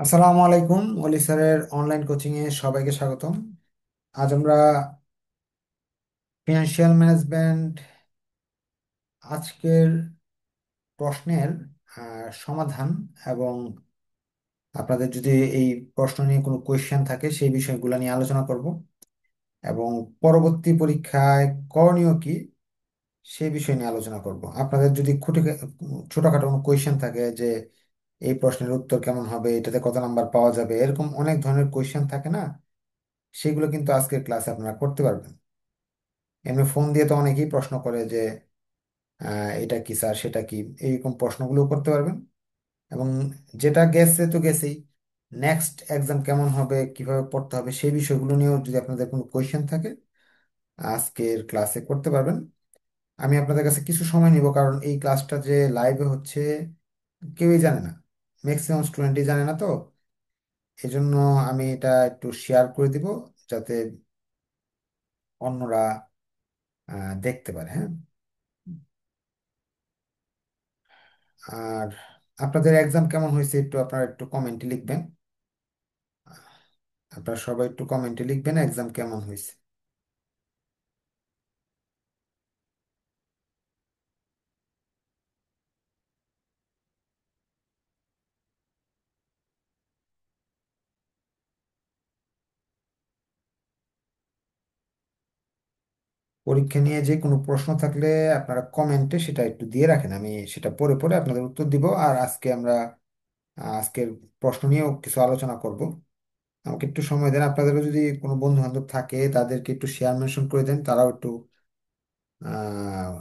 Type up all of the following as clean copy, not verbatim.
আসসালামু আলাইকুম। ওলি স্যারের অনলাইন কোচিং এ সবাইকে স্বাগতম। আজ আমরা ফিনান্সিয়াল ম্যানেজমেন্ট আজকের প্রশ্নের সমাধান এবং আপনাদের যদি এই প্রশ্ন নিয়ে কোনো কোয়েশ্চেন থাকে সেই বিষয়গুলো নিয়ে আলোচনা করব এবং পরবর্তী পরীক্ষায় করণীয় কি সেই বিষয় নিয়ে আলোচনা করব। আপনাদের যদি ছোটখাটো কোনো কোয়েশ্চেন থাকে যে এই প্রশ্নের উত্তর কেমন হবে, এটাতে কত নাম্বার পাওয়া যাবে, এরকম অনেক ধরনের কোয়েশ্চেন থাকে না, সেগুলো কিন্তু আজকের ক্লাসে আপনারা করতে পারবেন। এমনি ফোন দিয়ে তো অনেকেই প্রশ্ন করে যে এটা কি স্যার, সেটা কি, এইরকম প্রশ্নগুলো করতে পারবেন। এবং যেটা গেছে তো গেছেই, নেক্সট এক্সাম কেমন হবে, কিভাবে পড়তে হবে, সেই বিষয়গুলো নিয়েও যদি আপনাদের কোনো কোয়েশ্চেন থাকে আজকের ক্লাসে করতে পারবেন। আমি আপনাদের কাছে কিছু সময় নিব, কারণ এই ক্লাসটা যে লাইভে হচ্ছে কেউই জানে না, ম্যাক্সিমাম স্টুডেন্টই জানে না। তো এজন্য আমি এটা একটু শেয়ার করে দিব যাতে অন্যরা দেখতে পারে। হ্যাঁ, আর আপনাদের এক্সাম কেমন হয়েছে একটু আপনারা একটু কমেন্টে লিখবেন। আপনারা সবাই একটু কমেন্টে লিখবেন এক্সাম কেমন হয়েছে। পরীক্ষা নিয়ে যে কোনো প্রশ্ন থাকলে আপনারা কমেন্টে সেটা একটু দিয়ে রাখেন, আমি সেটা পড়ে পড়ে আপনাদের উত্তর দিব। আর আজকে আমরা আজকের প্রশ্ন নিয়েও কিছু আলোচনা করব। আমাকে একটু সময় দেন, আপনাদেরও যদি কোনো বন্ধু বান্ধব থাকে তাদেরকে একটু শেয়ার মেনশন করে দেন, তারাও একটু আহ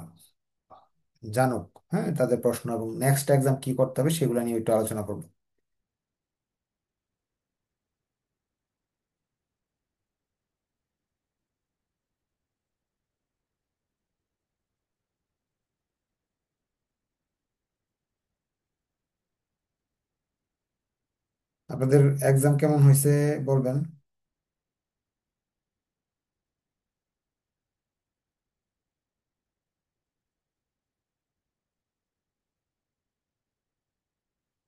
জানুক। হ্যাঁ, তাদের প্রশ্ন এবং নেক্সট এক্সাম কি করতে হবে সেগুলো নিয়ে একটু আলোচনা করব। আপনাদের এক্সাম কেমন হয়েছে বলবেন।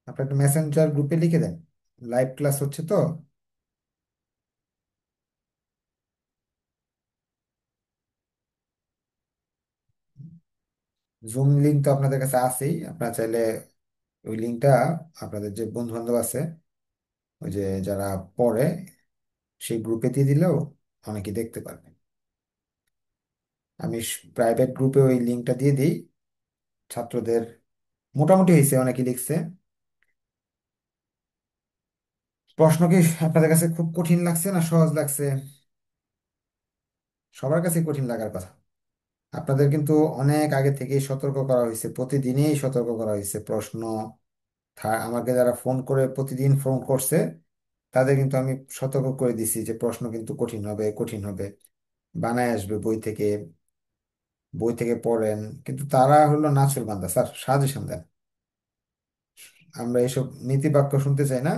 আপনি একটা মেসেঞ্জার গ্রুপে লিখে দেন, লাইভ ক্লাস হচ্ছে তো। জুম লিঙ্ক তো আপনাদের কাছে আছেই, আপনারা চাইলে ওই লিঙ্কটা আপনাদের যে বন্ধু বান্ধব আছে, ওই যে যারা পড়ে, সেই গ্রুপে দিয়ে দিলেও অনেকে দেখতে পারবে। আমি প্রাইভেট গ্রুপে ওই লিঙ্কটা দিয়ে দিই ছাত্রদের। মোটামুটি হয়েছে, অনেকে লিখছে। প্রশ্ন কি আপনাদের কাছে খুব কঠিন লাগছে না সহজ লাগছে? সবার কাছে কঠিন লাগার কথা। আপনাদের কিন্তু অনেক আগে থেকেই সতর্ক করা হয়েছে, প্রতিদিনই সতর্ক করা হয়েছে। প্রশ্ন আমাকে যারা ফোন করে প্রতিদিন ফোন করছে তাদের কিন্তু আমি সতর্ক করে দিছি যে প্রশ্ন কিন্তু কঠিন হবে, কঠিন হবে, বানায় আসবে বই থেকে, বই থেকে পড়েন। কিন্তু তারা হলো নাছোড় বান্দা স্যার, সাজেশন দেন। আমরা এসব নীতি বাক্য শুনতে চাই না,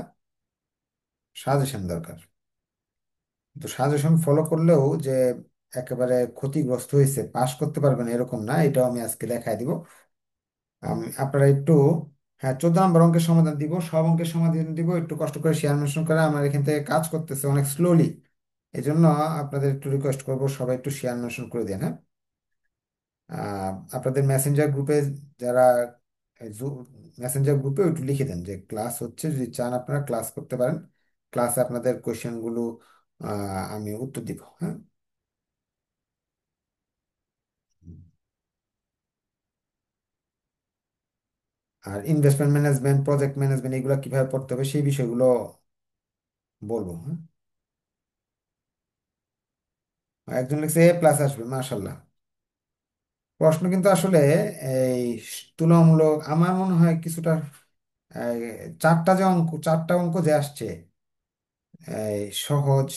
সাজেশন দরকার। তো সাজেশন ফলো করলেও যে একেবারে ক্ষতিগ্রস্ত হয়েছে, পাশ করতে পারবেন এরকম না, এটাও আমি আজকে দেখাই দিব। আপনারা একটু, হ্যাঁ, 14 নম্বর অঙ্কের সমাধান দিব, সব অঙ্কের সমাধান দিব, একটু কষ্ট করে শেয়ার মেনশন করে। আমার এখান থেকে কাজ করতেছে অনেক স্লোলি, এই জন্য আপনাদের একটু রিকোয়েস্ট করবো সবাই একটু শেয়ার মেনশন করে দেন। হ্যাঁ, আপনাদের মেসেঞ্জার গ্রুপে যারা, মেসেঞ্জার গ্রুপে একটু লিখে দেন যে ক্লাস হচ্ছে, যদি চান আপনারা ক্লাস করতে পারেন, ক্লাসে আপনাদের কোয়েশ্চেনগুলো আমি উত্তর দিব। হ্যাঁ, আর ইনভেস্টমেন্ট ম্যানেজমেন্ট, প্রজেক্ট ম্যানেজমেন্ট, এগুলো কিভাবে পড়তে হবে সেই বিষয়গুলো বলবো। হ্যাঁ, একজন লিখছে এ প্লাস আসবে, মাশাল্লাহ। প্রশ্ন কিন্তু আসলে এই তুলনামূলক আমার মনে হয় কিছুটা, এই চারটা অঙ্ক যে আসছে, এই সহজ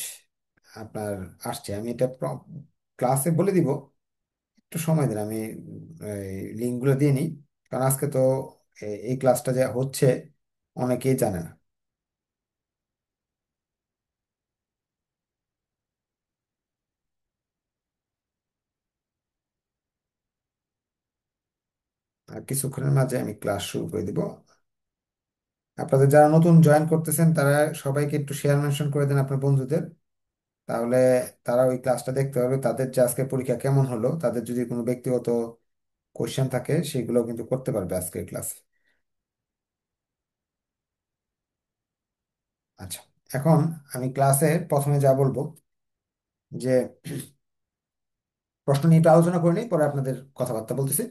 আপনার আসছে। আমি এটা ক্লাসে বলে দিব, একটু সময় দিন, আমি লিঙ্কগুলো দিয়ে নিই। কারণ আজকে তো এই ক্লাসটা যে হচ্ছে অনেকেই জানে না। আর কিছুক্ষণের মাঝে আমি ক্লাস শুরু করে দিব। আপনাদের যারা নতুন জয়েন করতেছেন তারা সবাইকে একটু শেয়ার মেনশন করে দেন আপনার বন্ধুদের, তাহলে তারা ওই ক্লাসটা দেখতে পাবে। তাদের যে আজকে পরীক্ষা কেমন হলো, তাদের যদি কোনো ব্যক্তিগত কোশ্চেন থাকে সেগুলো কিন্তু করতে পারবে আজকের ক্লাসে। আচ্ছা, এখন আমি ক্লাসে প্রথমে যা বলবো যে প্রশ্ন নিয়ে একটু আলোচনা করে নিই, পরে আপনাদের কথাবার্তা বলতেছি।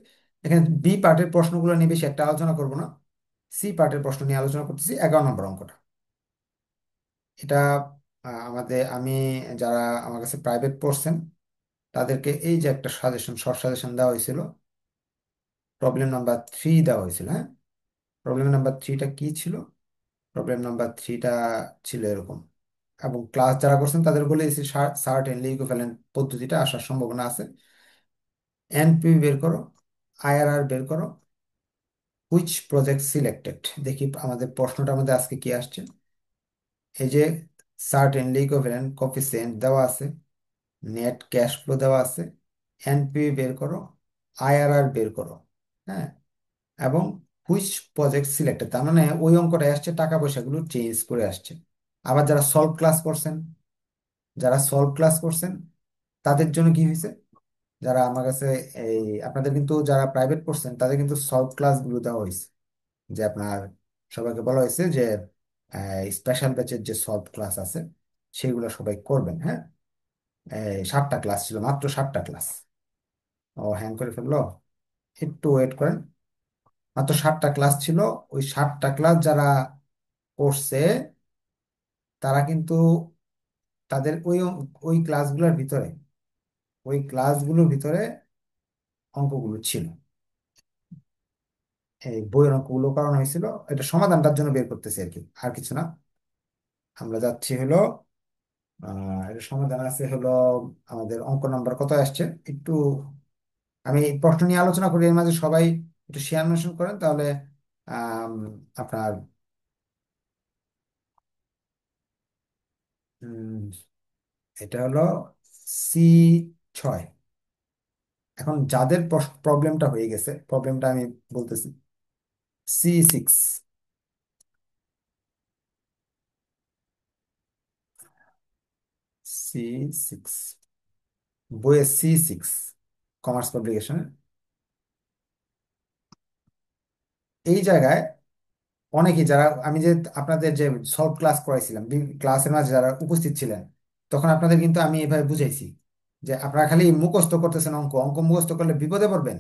এখানে বি পার্টের প্রশ্নগুলো নিয়ে বেশি একটা আলোচনা করব না, সি পার্টের প্রশ্ন নিয়ে আলোচনা করতেছি। 11 নম্বর অঙ্কটা এটা আমি যারা আমার কাছে প্রাইভেট পড়ছেন তাদেরকে এই যে একটা সাজেশন, শর্ট সাজেশন দেওয়া হয়েছিল, প্রবলেম নাম্বার 3 দেওয়া হয়েছিল। হ্যাঁ, প্রবলেম নাম্বার 3টা কি ছিল? প্রবলেম নাম্বার 3টা ছিল এরকম, এবং ক্লাস যারা করছেন তাদের বলে দিয়েছি সার্টেনলি ইকুইভ্যালেন্ট পদ্ধতিটা আসার সম্ভাবনা আছে। এনপি বের করো, আইআরআর বের করো, হুইচ প্রজেক্ট সিলেক্টেড। দেখি আমাদের প্রশ্নটা আমাদের আজকে কি আসছে। এই যে সার্টেনলি ইকুইভ্যালেন্ট কোফিসিয়েন্ট দেওয়া আছে, নেট ক্যাশ ফ্লো দেওয়া আছে, এনপি বের করো, আইআরআর বের করো। হ্যাঁ, এবং হুইচ প্রজেক্ট সিলেক্টেড, তার মানে ওই অঙ্কটা আসছে টাকা পয়সাগুলো চেঞ্জ করে আসছে। আবার যারা সলভ ক্লাস করছেন, যারা সলভ ক্লাস করছেন তাদের জন্য কি হয়েছে, যারা আমার কাছে এই আপনাদের কিন্তু যারা প্রাইভেট পড়ছেন তাদের কিন্তু সলভ ক্লাসগুলো দেওয়া হয়েছে। যে আপনার সবাইকে বলা হয়েছে যে স্পেশাল ব্যাচের যে সলভ ক্লাস আছে সেগুলো সবাই করবেন। হ্যাঁ, 7টা ক্লাস ছিল, মাত্র 7টা ক্লাস। ও হ্যাং করে ফেললো, একটু ওয়েট করেন। মাত্র 7টা ক্লাস ছিল। ওই 7টা ক্লাস যারা করছে তারা কিন্তু তাদের ওই ওই ক্লাসগুলোর ভিতরে, ওই ক্লাসগুলোর ভিতরে অঙ্কগুলো ছিল, এই বইয়ের অঙ্কগুলো করানো হয়েছিল। এটা সমাধানটার জন্য বের করতেছি আর কি, আর কিছু না। আমরা যাচ্ছি হলো এর সমাধান আছে হলো আমাদের অঙ্ক নাম্বার কত আসছে একটু, আমি এই প্রশ্ন নিয়ে আলোচনা করি, এর মাঝে সবাই একটু শেয়ার মেনশন করেন, তাহলে আম, আপনার উম, এটা হলো C6। এখন যাদের প্রবলেমটা হয়ে গেছে, প্রবলেমটা আমি বলতেছি, C6, C6 বইয়ে C6 কমার্স পাবলিকেশনে এই জায়গায় অনেকেই যারা আমি যে আপনাদের যে সলভ ক্লাস করাইছিলাম, ক্লাসের মাঝে যারা উপস্থিত ছিলেন, তখন আপনাদের কিন্তু আমি এভাবে বুঝাইছি যে আপনারা খালি মুখস্থ করতেছেন, অঙ্ক অঙ্ক মুখস্থ করলে বিপদে পড়বেন।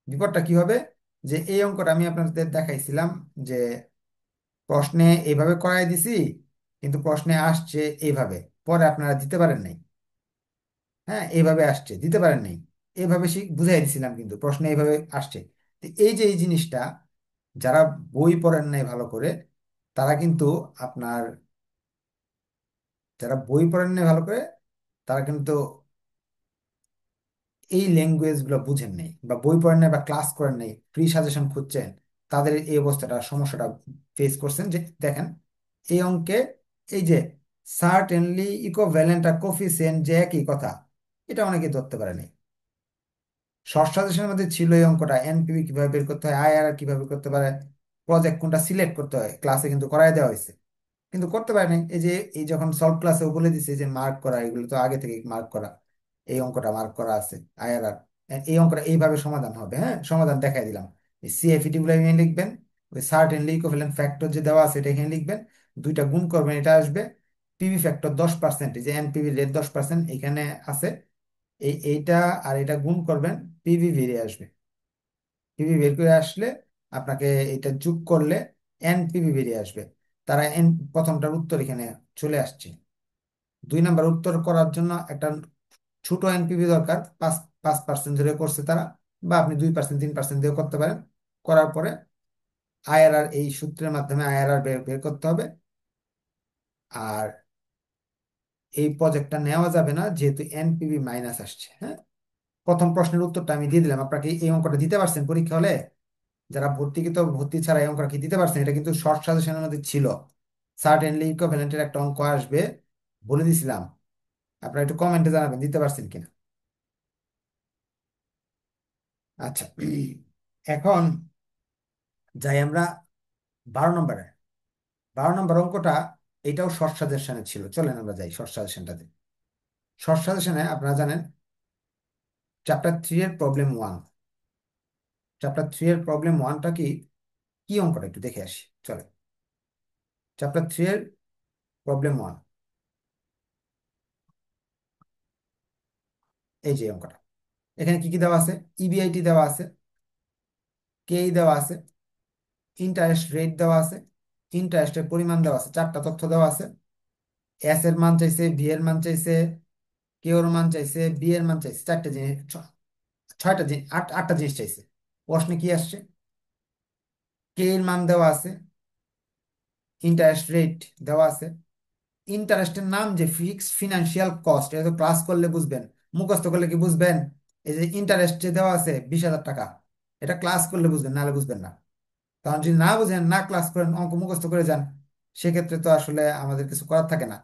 বিপদটা কি হবে, যে এই অঙ্কটা আমি আপনাদের দেখাইছিলাম যে প্রশ্নে এইভাবে করাই দিছি, কিন্তু প্রশ্নে আসছে এইভাবে, পরে আপনারা দিতে পারেন নাই। হ্যাঁ, এইভাবে আসছে, দিতে পারেন নাই, এইভাবে বুঝাই দিছিলাম, কিন্তু প্রশ্নে এইভাবে আসছে। তো এই যে এই জিনিসটা যারা বই পড়েন নাই ভালো করে, তারা কিন্তু আপনার, যারা বই পড়েন নাই ভালো করে তারা কিন্তু এই ল্যাঙ্গুয়েজ গুলো বুঝেন নাই, বা বই পড়েন নাই, বা ক্লাস করেন নাই, ফ্রি সাজেশন খুঁজছেন, তাদের এই অবস্থাটা, সমস্যাটা ফেস করছেন। যে দেখেন এই অঙ্কে এই যে সার্টেনলি ইকোভ্যালেন্ট আর কোফিসিয়েন্ট যে একই কথা, এটা অনেকে ধরতে পারেনি। শর্ট সাজেশনের মধ্যে ছিল এই অঙ্কটা, এনপিভি কিভাবে বের করতে হয়, আইআরআর কিভাবে করতে পারে, প্রজেক্ট কোনটা সিলেক্ট করতে হয়, ক্লাসে কিন্তু করাই দেওয়া হয়েছে, কিন্তু করতে পারেনি। এই যে এই যখন সলভ ক্লাসে বলে দিছে যে মার্ক করা, এগুলো তো আগে থেকে মার্ক করা, এই অঙ্কটা মার্ক করা আছে আইআরআর, এই অঙ্কটা এইভাবে সমাধান হবে। হ্যাঁ, সমাধান দেখাই দিলাম। সিএফইটি গুলো এখানে লিখবেন, ওই সার্টেনলি ইকুইভ্যালেন্ট ফ্যাক্টর যে দেওয়া আছে এটা এখানে লিখবেন, দুইটা গুণ করবেন, এটা আসবে। পিভি ফ্যাক্টর 10%, এই যে এনপিভি রেট 10% এখানে আছে, এইটা আর এটা গুণ করবেন, পিভি বেরিয়ে আসবে। পিভি বের করে আসলে আপনাকে এটা যোগ করলে এনপিভি বেরিয়ে আসবে। তারা প্রথমটার উত্তর এখানে চলে আসছে। 2 নাম্বার উত্তর করার জন্য একটা ছোট এনপিভি দরকার, 5% ধরে করছে তারা, বা আপনি 2% 3% দিয়ে করতে পারেন। করার পরে আইআরআর, এই সূত্রের মাধ্যমে আইআরআর বের বের করতে হবে। আর এই প্রজেক্টটা নেওয়া যাবে না যেহেতু এনপিভি মাইনাস আসছে। হ্যাঁ, প্রথম প্রশ্নের উত্তরটা আমি দিয়ে দিলাম। আপনাকে এই অঙ্কটা দিতে পারছেন পরীক্ষা হলে? যারা ভর্তিকৃত, ভর্তি ছাড়া এই অঙ্কটা কি দিতে পারছেন? এটা কিন্তু শর্ট সাজেশনের মধ্যে ছিল, সার্টেনলি ইকুইভ্যালেন্টের একটা অঙ্ক আসবে বলে দিছিলাম। আপনারা একটু কমেন্টে জানাবেন দিতে পারছেন কিনা। আচ্ছা, এখন যাই আমরা 12 নম্বরে। 12 নম্বর অঙ্কটা, এটাও শর্ট সাজেশনে ছিল। চলেন আমরা যাই শর্ট সাজেশনটাতে। শর্ট সাজেশনে আপনারা জানেন চ্যাপ্টার 3 এর প্রবলেম 1। চ্যাপ্টার 3 এর প্রবলেম 1টা কি, কি অঙ্কটা একটু দেখে আসি চলে। চ্যাপ্টার 3 এর প্রবলেম 1, এই যে অঙ্কটা। এখানে কি কি দেওয়া আছে? ইবিআইটি দেওয়া আছে, কেই দেওয়া আছে, ইন্টারেস্ট রেট দেওয়া আছে, ইন্টারেস্টের পরিমাণ দেওয়া আছে, চারটা তথ্য দেওয়া আছে। এস এর মান চাইছে, ভি এর মান চাইছে, কে এর মান চাইছে, বি এর মান চাইছে, চারটা জিনিস, ছয়টা জিনিস, আটটা জিনিস চাইছে। প্রশ্নে কি আসছে? কে এর মান দেওয়া আছে, ইন্টারেস্ট রেট দেওয়া আছে, ইন্টারেস্টের নাম যে ফিক্স ফিনান্সিয়াল কস্ট, এটা তো ক্লাস করলে বুঝবেন, মুখস্থ করলে কি বুঝবেন? এই যে ইন্টারেস্ট যে দেওয়া আছে 20,000 টাকা, এটা ক্লাস করলে বুঝবেন, নাহলে বুঝবেন না। কারণ যদি না বুঝেন, না ক্লাস করেন, অঙ্ক মুখস্থ করে যান, সেক্ষেত্রে তো আসলে আমাদের কিছু করার থাকে না।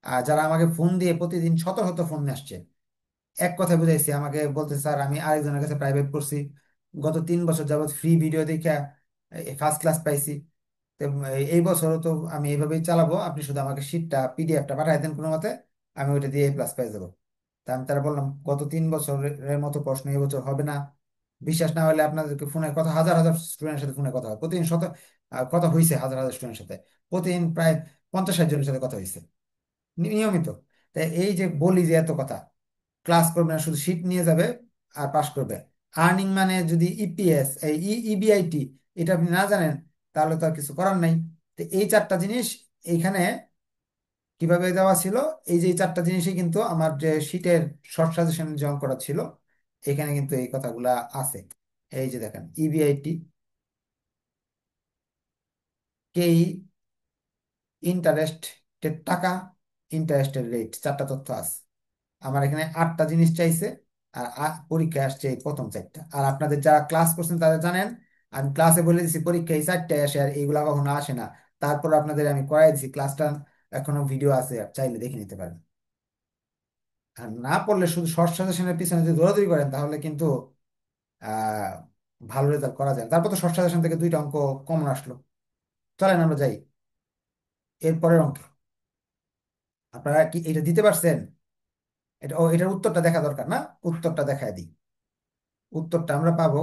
আর যারা আমাকে ফোন দিয়ে প্রতিদিন শত শত ফোন আসছে, এক কথায় বুঝাইছি, আমাকে বলতে স্যার আমি আরেকজনের কাছে প্রাইভেট পড়ছি, গত 3 বছর যাবত ফ্রি ভিডিও দেখে ফার্স্ট ক্লাস পাইছি, তো এই বছরও তো আমি এইভাবেই চালাবো, আপনি শুধু আমাকে শীটটা পিডিএফটা পাঠাই দেন কোনো মতে, আমি ওইটা দিয়ে প্লাস পাই যাবো। তা আমি তারা বললাম, গত 3 বছরের মতো প্রশ্ন এই বছর হবে না। বিশ্বাস না হলে আপনাদেরকে ফোনে কথা, হাজার হাজার স্টুডেন্টের সাথে ফোনে কথা হয় প্রতিদিন, কথা হয়েছে হাজার হাজার স্টুডেন্টের সাথে, প্রতিদিন প্রায় 50-60 জনের সাথে কথা হয়েছে নিয়মিত। তাই এই যে বলি যে এত কথা, ক্লাস করবে না, শুধু শিট নিয়ে যাবে আর পাশ করবে। আর্নিং মানে যদি ইপিএস, এই ইবিআইটি, এটা আপনি না জানেন, তাহলে তো আর কিছু করার নাই। তো এই চারটা জিনিস এইখানে কিভাবে দেওয়া ছিল, এই যে এই চারটা জিনিসই কিন্তু আমার যে শিটের শর্ট সাজেশন যে অঙ্কটা ছিল, এখানে কিন্তু এই কথাগুলা আছে। এই যে দেখেন, ইবিআইটি, কেই, ইন্টারেস্টের টাকা, ইন্টারেস্টের রেট, চারটা তথ্য আছে। আমার এখানে আটটা জিনিস চাইছে, আর পরীক্ষায় আসছে এই প্রথম চারটা। আর আপনাদের যারা ক্লাস করছেন তারা জানেন, আমি ক্লাসে বলে দিচ্ছি পরীক্ষায় এই চারটায় আসে, আর এইগুলা কখনো আসে না। তারপর আপনাদের আমি করাই দিচ্ছি ক্লাসটা, এখনো ভিডিও আছে, চাইলে দেখে নিতে পারেন। আর না পড়লে শুধু শর্ট সাজেশনের পিছনে যদি দৌড়াদৌড়ি করেন, তাহলে কিন্তু আহ ভালো রেজাল্ট করা যায় না। তারপর তো শর্ট সাজেশন থেকে 2টা অঙ্ক কমন আসলো। চলেন আমরা যাই এরপরের অঙ্কে। আপনারা কি এটা দিতে পারছেন? এটার উত্তরটা দেখা দরকার না? উত্তরটা দেখায় দিই। উত্তরটা আমরা পাবো,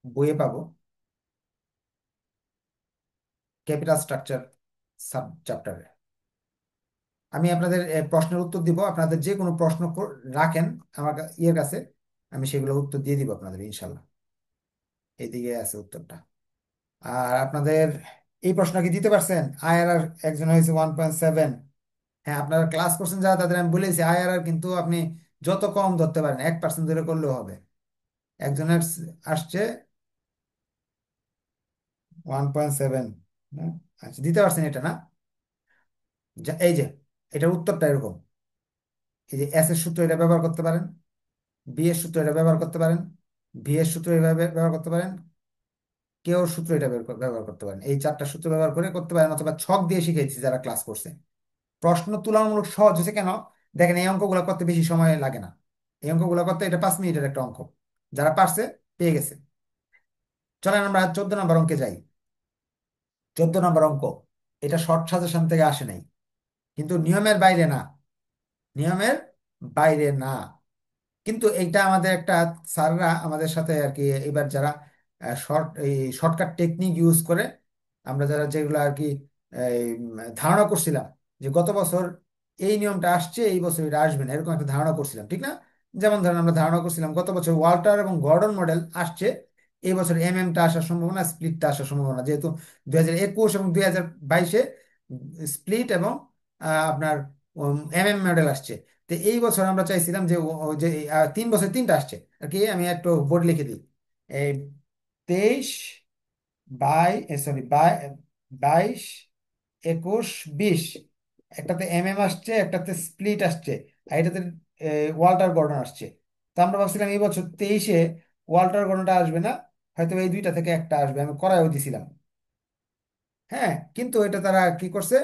বইয়ে পাবো, ক্যাপিটাল স্ট্রাকচার সাব চ্যাপ্টারে। আমি আপনাদের প্রশ্নের উত্তর দিব, আপনাদের যে কোনো প্রশ্ন রাখেন আমার ইয়ের কাছে, আমি সেগুলো উত্তর দিয়ে দিব আপনাদের ইনশাল্লাহ। এইদিকে আছে উত্তরটা। আর আপনাদের এই প্রশ্ন কি দিতে পারছেন? আইআরআর একজন হয়েছে 1.7। হ্যাঁ, আপনারা ক্লাস করছেন যারা, তাদের আমি বলেছি আইআরআর কিন্তু আপনি যত কম ধরতে পারেন, 1% ধরে করলেও হবে। একজনের আসছে 1.7। আচ্ছা, দিতে পারছেন এটা না? এই যে এটার উত্তরটা এরকম, এই যে এস এর সূত্র এটা ব্যবহার করতে পারেন, বি এর সূত্র এটা ব্যবহার করতে পারেন, ভি এর সূত্র এভাবে ব্যবহার করতে পারেন, কে ওর সূত্র এটা ব্যবহার করতে পারেন। এই চারটা সূত্র ব্যবহার করে করতে পারেন, অথবা ছক দিয়ে শিখেছি যারা ক্লাস করছে। প্রশ্ন তুলনামূলক সহজ হয়েছে কেন? দেখেন, এই অঙ্কগুলো করতে বেশি সময় লাগে না। এই অঙ্কগুলো করতে এটা 5 মিনিটের একটা অঙ্ক, যারা পারছে পেয়ে গেছে। চলেন আমরা 14 নম্বর অঙ্কে যাই। 14 নম্বর অঙ্ক, এটা শর্ট সাজেশন থেকে আসে নাই, কিন্তু নিয়মের বাইরে না, নিয়মের বাইরে না। কিন্তু এইটা আমাদের একটা স্যাররা আমাদের সাথে আর কি, এবার যারা এই শর্টকাট টেকনিক ইউজ করে, আমরা যারা যেগুলো আর কি এই, ধারণা করছিলাম যে গত বছর এই নিয়মটা আসছে, এই বছর এটা আসবে না, এরকম একটা ধারণা করছিলাম, ঠিক না? যেমন ধরেন আমরা ধারণা করছিলাম গত বছর ওয়াল্টার এবং গর্ডন মডেল আসছে, এই বছর এমএমটা আসার সম্ভাবনা, স্প্লিটটা আসার সম্ভাবনা, যেহেতু 2021 এবং 2022-এ স্প্লিট এবং আপনার এমএম মডেল আসছে। তো এই বছর আমরা চাইছিলাম যে যে 3 বছর 3টা আসছে আর কি। আমি একটু বোর্ড লিখে দিই, এই 23, সরি 22, 21, 20, একটাতে এমএম আসছে, একটাতে স্প্লিট আসছে, আর এটাতে ওয়াল্টার গর্ডন আসছে। তো আমরা ভাবছিলাম এই বছর 23-এ ওয়াল্টার গর্ডনটা আসবে না, হয়তো এই দুইটা থেকে একটা আসবে, আমি করাইও দিছিলাম। হ্যাঁ, কিন্তু এটা তারা কি করছে,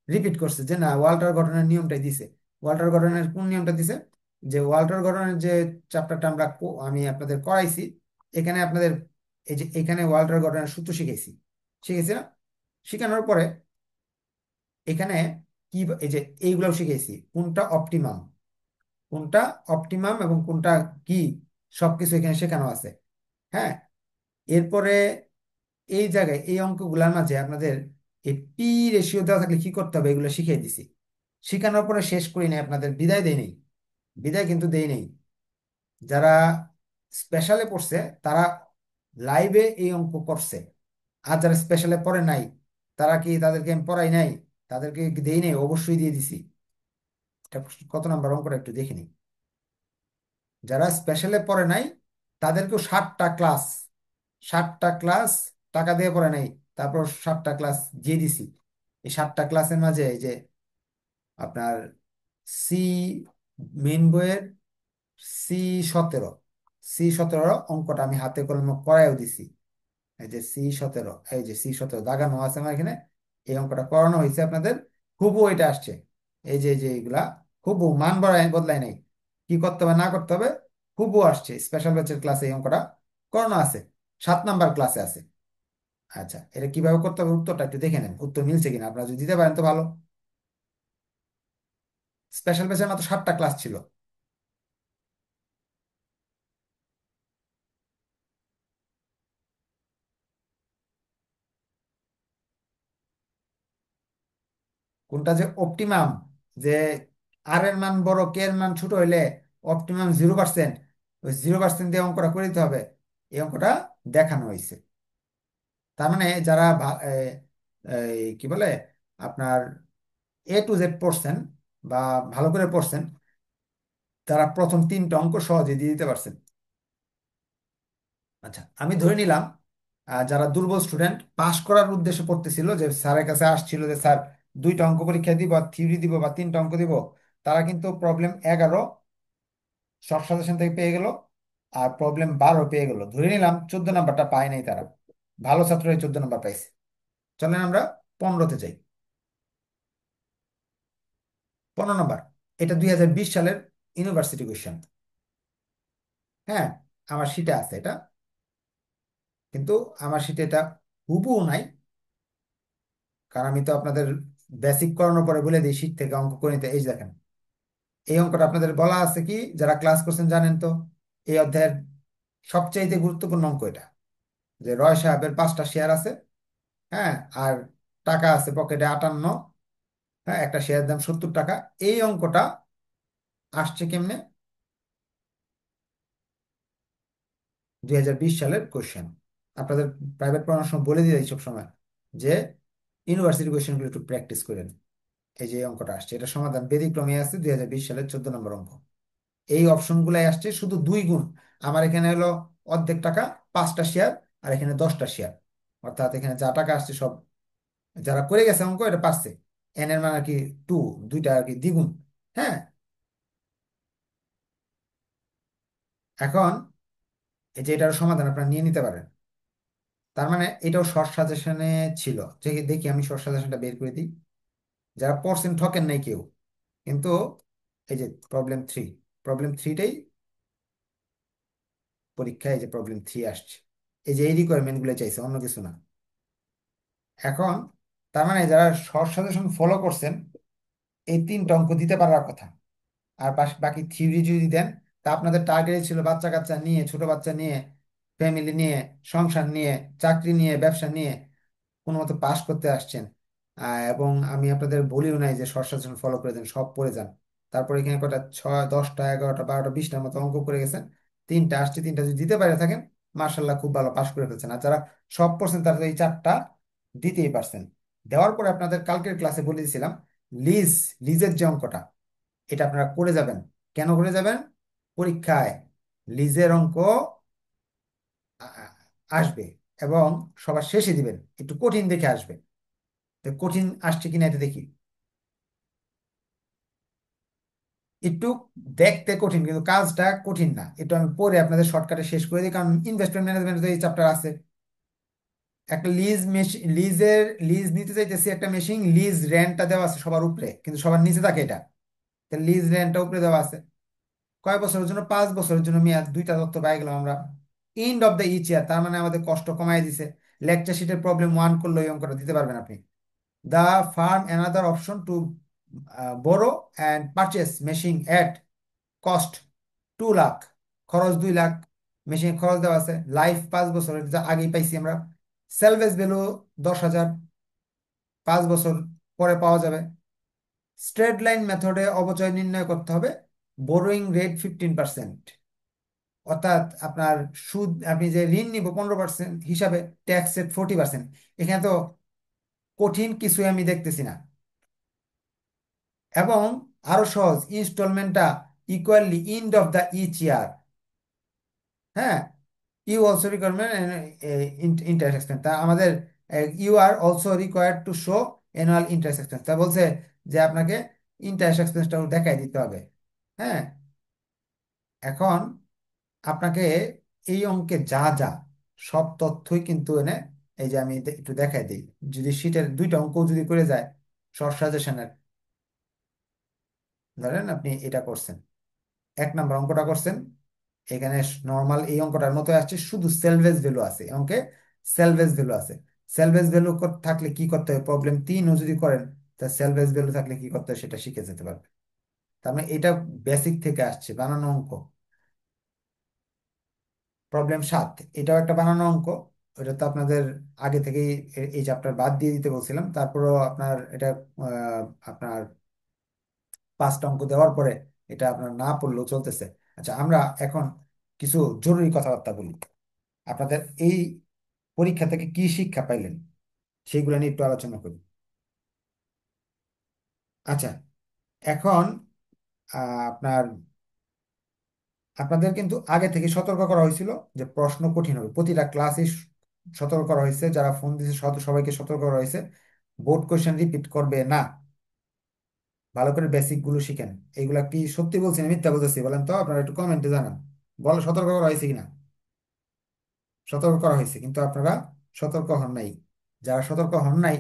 রিপিট করছে যে না, ওয়াল্টার গঠনের নিয়মটাই দিছে। ওয়াল্টার গঠনের কোন নিয়মটা দিছে? যে ওয়াল্টার গঠনের যে চ্যাপ্টারটা আমরা আমি আপনাদের করাইছি, এখানে আপনাদের এই যে এখানে ওয়াল্টার গঠনের সূত্র শিখেছি, শিখেছি না? শিখানোর পরে এখানে কি এই যে এইগুলো শিখেছি, কোনটা অপটিমাম, কোনটা অপটিমাম এবং কোনটা কি, সবকিছু এখানে শেখানো আছে। হ্যাঁ, এরপরে এই জায়গায় এই অঙ্কগুলোর মাঝে আপনাদের এই পি রেশিও দেওয়া থাকলে কি করতে হবে এগুলো শিখিয়ে দিছি। শিখানোর পরে শেষ করি নাই, আপনাদের বিদায় দেই নেই, বিদায় কিন্তু দেই নেই। যারা স্পেশালে পড়ছে তারা লাইভে এই অঙ্ক করছে, আর যারা স্পেশালে পড়ে নাই তারা কি, তাদেরকে আমি পড়াই নাই, তাদেরকে কি দেই নাই? অবশ্যই দিয়ে দিছি। এটা কত নাম্বার অঙ্কটা একটু দেখে নিই। যারা স্পেশালে পড়ে নাই তাদেরকেও 7টা ক্লাস, 7টা ক্লাস টাকা দিয়ে পড়ে নাই, তারপর 7টা ক্লাস দিয়ে দিছি। এই 7টা ক্লাসের মাঝে এই যে আপনার সি মেইন বইয়ের C17, C17 অঙ্কটা আমি হাতে কলমে করাইও দিছি। এই যে C17, এই যে C17 দাগানো আছে আমার এখানে, এই অঙ্কটা করানো হয়েছে আপনাদের। হুবহু এটা আসছে, এই যে এগুলা হুবহু, মান বদলাই বদলাই নাই, কি করতে হবে না করতে হবে হুবহু আসছে। স্পেশাল ব্যাচের ক্লাসে এই অঙ্কটা করানো আছে, 7 নাম্বার ক্লাসে আছে। আচ্ছা, এটা কিভাবে করতে হবে উত্তরটা একটু দেখে নেন, উত্তর মিলছে কিনা। আপনারা যদি দিতে পারেন তো ভালো। স্পেশাল ব্যাচের মাত্র 7টা ক্লাস ছিল। কোনটা যে অপটিমাম, যে আর এর মান বড় কে এর মান ছোট হইলে অপটিমাম 0%, ওই 0% দিয়ে অঙ্কটা করে দিতে হবে, এই অঙ্কটা দেখানো হয়েছে। তার মানে যারা কি বলে আপনার A to Z পড়ছেন বা ভালো করে পড়ছেন, তারা প্রথম 3টা অঙ্ক সহজে দিয়ে দিতে পারছেন। আচ্ছা, আমি ধরে নিলাম যারা দুর্বল স্টুডেন্ট পাশ করার উদ্দেশ্যে পড়তেছিল, যে স্যারের কাছে আসছিল যে স্যার 2টা অঙ্ক পরীক্ষা দিব বা থিওরি দিব বা 3টা অঙ্ক দিব, তারা কিন্তু প্রবলেম 11 শর্ট সাজেশন থেকে পেয়ে গেল, আর প্রবলেম 12 পেয়ে গেল। ধরে নিলাম 14 নাম্বারটা পায় নাই তারা, ভালো ছাত্র 14 নাম্বার পাইছে। চলেন আমরা 15তে যাই। 15 নাম্বার, এটা 2020 সালের ইউনিভার্সিটি কোয়েশ্চেন। হ্যাঁ, আমার শিটে আছে এটা, কিন্তু আমার শিটে এটা হুবহু নাই, কারণ আমি তো আপনাদের বেসিক করানোর পরে বলে দিই শীট থেকে অঙ্ক করে নিতে। এই যে দেখেন, এই অঙ্কটা আপনাদের বলা আছে কি, যারা ক্লাস করছেন জানেন তো, এই অধ্যায়ের সবচাইতে গুরুত্বপূর্ণ অঙ্ক এটা, যে রয় সাহেবের 5টা শেয়ার আছে। হ্যাঁ, আর টাকা আছে পকেটে 58। হ্যাঁ, একটা শেয়ারের দাম 70 টাকা। এই অঙ্কটা আসছে কেমনে? 2020 সালের কোশ্চেন। আপনাদের প্রাইভেট পড়ানোর সময় বলে দিয়ে সব সময় যে ইউনিভার্সিটি কোশ্চেনগুলো একটু প্র্যাকটিস করেন। এই যে অঙ্কটা আসছে, এটা সমাধান ব্যতিক্রমী আছে 2020 সালের 14 নম্বর অঙ্ক। এই অপশনগুলাই আসছে শুধু 2 গুণ। আমার এখানে হলো অর্ধেক টাকা, 5টা শেয়ার, আর এখানে 10টা শেয়ার, অর্থাৎ এখানে যা টাকা আসছে সব, যারা করে গেছে অঙ্ক এটা পারছে। এন এর মান আর কি 2, দুইটা আর কি দ্বিগুণ। হ্যাঁ, এখন এই যে এটার সমাধান আপনারা নিয়ে নিতে পারেন। তার মানে এটাও শর্ট সাজেশনে ছিল, যে দেখি আমি শর্ট সাজেশনটা বের করে দিই। যারা পড়ছেন ঠকেন নাই কেউ, কিন্তু এই যে প্রবলেম 3, প্রবলেম 3টাই পরীক্ষায়, এই যে প্রবলেম 3 আসছে, এই যে এই রিকোয়ারমেন্ট গুলো চাইছে, অন্য কিছু না। এখন তার মানে যারা শর্ট সাজেশন ফলো করছেন এই 3টা অঙ্ক দিতে পারার কথা। আর বাকি থিওরি যদি দেন, তা আপনাদের টার্গেট ছিল বাচ্চা কাচ্চা নিয়ে, ছোট বাচ্চা নিয়ে, ফ্যামিলি নিয়ে, সংসার নিয়ে, চাকরি নিয়ে, ব্যবসা নিয়ে কোনো মতো পাশ করতে আসছেন। এবং আমি আপনাদের বলিও নাই যে শর্ট সাজেশন ফলো করে দেন, সব পড়ে যান। তারপরে এখানে কটা 6, 10টা, 11টা, 12টা, 20টার মতো অঙ্ক করে গেছেন। 3টা আসছে, 3টা যদি দিতে পারে থাকেন, মার্শাল্লাহ খুব ভালো পাশ করে ফেলছেন। আর যারা সব পড়ছেন তারা তো এই 4টা দিতেই পারছেন। দেওয়ার পরে আপনাদের কালকের ক্লাসে বলে দিয়েছিলাম লিজ, লিজের যে অঙ্কটা, এটা আপনারা করে যাবেন। কেন করে যাবেন? পরীক্ষায় লিজের অঙ্ক আ- আসবে, এবং সবার শেষে দিবেন, একটু কঠিন দেখে আসবে। তো কঠিন আসছে কিনা এটা দেখি। একটু দেখতে কঠিন, কিন্তু কাজটা কঠিন না। একটু আমি পরে আপনাদের শর্টকাটে শেষ করে দিই, কারণ ইনভেস্টমেন্ট ম্যানেজমেন্ট এই চ্যাপ্টার আছে। একটা লিজ মেশিন, লিজ নিতে চাইতেছি একটা মেশিন, লিজ রেন্টটা দেওয়া আছে সবার উপরে, কিন্তু সবার নিচে থাকে এটা। লিজ রেন্টটা উপরে দেওয়া আছে কয় বছরের জন্য? 5 বছরের জন্য মেয়াদ। 2টা তথ্য পাই গেলাম আমরা। End of the each year, তার মানে আমাদের কষ্ট কমাই দিছে। লেকচার শিটের প্রবলেম 1 করলে ওই অঙ্কটা দিতে পারবেন আপনি। The firm another option to borrow and purchase machine at cost 2 lakh, খরচ 2 লাখ, মেশিন খরচ দেওয়া আছে, লাইফ 5 বছর, এটা যা আগেই পাইছি আমরা। সেলভেজ ভ্যালু 10,000, 5 বছর পরে পাওয়া যাবে। স্ট্রেট লাইন মেথডে অবচয় নির্ণয় করতে হবে, বোরোইং রেট 15%, অর্থাৎ আপনার সুদ, আপনি যে ঋণ নিব 15% হিসাবে, ট্যাক্স রেট 40%। এখানে তো কঠিন কিছু আমি দেখতেছি না। এবং আরো সহজ, ইনস্টলমেন্টটা equally end of the each year. হ্যাঁ, you also requirement interest expense, তা আমাদের you are also required to show annual interest expense, তা বলছে যে আপনাকে ইন্টারেস্ট এক্সপেন্সটাও দেখাই দিতে হবে। হ্যাঁ, এখন আপনাকে এই অঙ্কে যা যা সব তথ্যই কিন্তু এনে, এই যে আমি একটু দেখাই দিই, যদি শীটের 2টা অঙ্ক যদি করে যায় শর্ট সাজেশনের, ধরেন আপনি এটা করছেন, 1 নম্বর অঙ্কটা করছেন, এখানে নর্মাল এই অঙ্কটার মতো আসছে, শুধু সেলভেজ ভ্যালু আছে এই অঙ্কে, সেলভেজ ভ্যালু আছে। সেলভেজ ভ্যালু থাকলে কি করতে হয়, প্রবলেম 3ও যদি করেন তা সেলভেজ ভ্যালু থাকলে কি করতে হয় সেটা শিখে যেতে পারবে। তার মানে এটা বেসিক থেকে আসছে, বানানো অঙ্ক। প্রবলেম 7, এটাও একটা বানানো অঙ্ক। ওটা তো আপনাদের আগে থেকেই এই চ্যাপ্টার বাদ দিয়ে দিতে বলছিলাম, তারপরেও আপনার এটা আপনার 5টা অঙ্ক দেওয়ার পরে এটা আপনার না পড়লেও চলতেছে। আচ্ছা, আমরা এখন কিছু জরুরি কথাবার্তা বলি। আপনাদের এই পরীক্ষা থেকে কি শিক্ষা পাইলেন সেইগুলো নিয়ে একটু আলোচনা করি। আচ্ছা, এখন আপনার আপনাদের কিন্তু আগে থেকে সতর্ক করা হয়েছিল যে প্রশ্ন কঠিন হবে, প্রতিটা ক্লাসে সতর্ক করা হয়েছে, যারা ফোন দিয়েছে সবাইকে সতর্ক করা হয়েছে, বোর্ড কোশ্চেন রিপিট করবে না, ভালো করে বেসিক গুলো শিখেন। এগুলা কি সত্যি বলছি না মিথ্যা বলতেছি বলেন তো, আপনারা একটু কমেন্টে জানান। বল, সতর্ক করা হয়েছে কিনা? সতর্ক করা হয়েছে, কিন্তু আপনারা সতর্ক হন নাই। যারা সতর্ক হন নাই